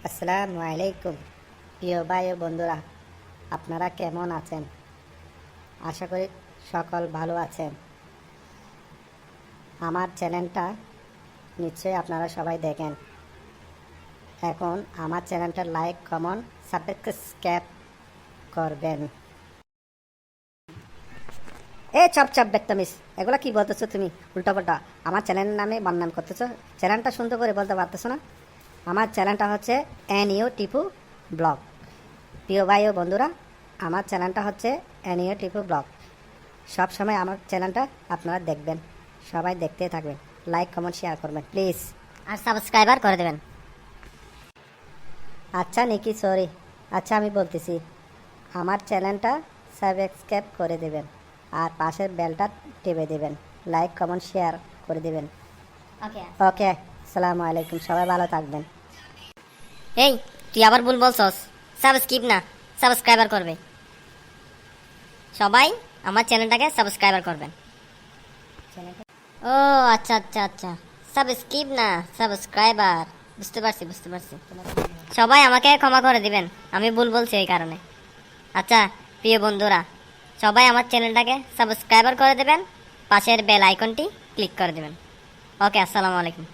আসসালামু আলাইকুম প্রিয় ভাই ও বন্ধুরা, আপনারা কেমন আছেন? আশা করি সকল ভালো আছেন। আমার চ্যানেলটা নিশ্চয়ই আপনারা সবাই দেখেন। এখন আমার চ্যানেলটা লাইক, কমেন্ট, সাবস্ক্রাইব করবেন। চপ চপ বেত্তামিস, এগুলা কি বলতেছো তুমি উল্টাপাল্টা? আমার চ্যানেলের নামে বদনাম করতেছো। চ্যানেলটা সুন্দর করে বলতে পারতেছো না? আমার চ্যানেলটা হচ্ছে এনইউ টিপু ব্লগ। প্রিয় ভাই ও বন্ধুরা, আমার চ্যানেলটা হচ্ছে এনইউ টিপু ব্লগ। সব সময় আমার চ্যানেলটা আপনারা দেখবেন, সবাই দেখতে থাকবেন, লাইক কমেন্ট শেয়ার করবেন প্লিজ, আর সাবস্ক্রাইবার করে দেবেন। আচ্ছা নিকি, সরি। আচ্ছা আমি বলতেছি, আমার চ্যানেলটা সাবস্ক্রাইব করে দেবেন আর পাশের বেলটা টিপে দেবেন, লাইক কমেন্ট শেয়ার করে দেবেন। ওকে ওকে, আসসালামু আলাইকুম, সবাই ভালো থাকবেন। এই তুই আবার ভুল বলছস। সাবস্ক্রাইব না, সাবস্ক্রাইবার করবে। সবাই আমার চ্যানেলটাকে সাবস্ক্রাইবার করবেন। ও আচ্ছা আচ্ছা আচ্ছা, সাবস্ক্রাইব না, সাবস্ক্রাইবার। বুঝতে পারছি বুঝতে পারছি। সবাই আমাকে ক্ষমা করে দিবেন, আমি ভুল বলছি এই কারণে। আচ্ছা প্রিয় বন্ধুরা, সবাই আমার চ্যানেলটাকে সাবস্ক্রাইবার করে দেবেন, পাশের বেল আইকনটি ক্লিক করে দেবেন। ওকে, আসসালামু আলাইকুম।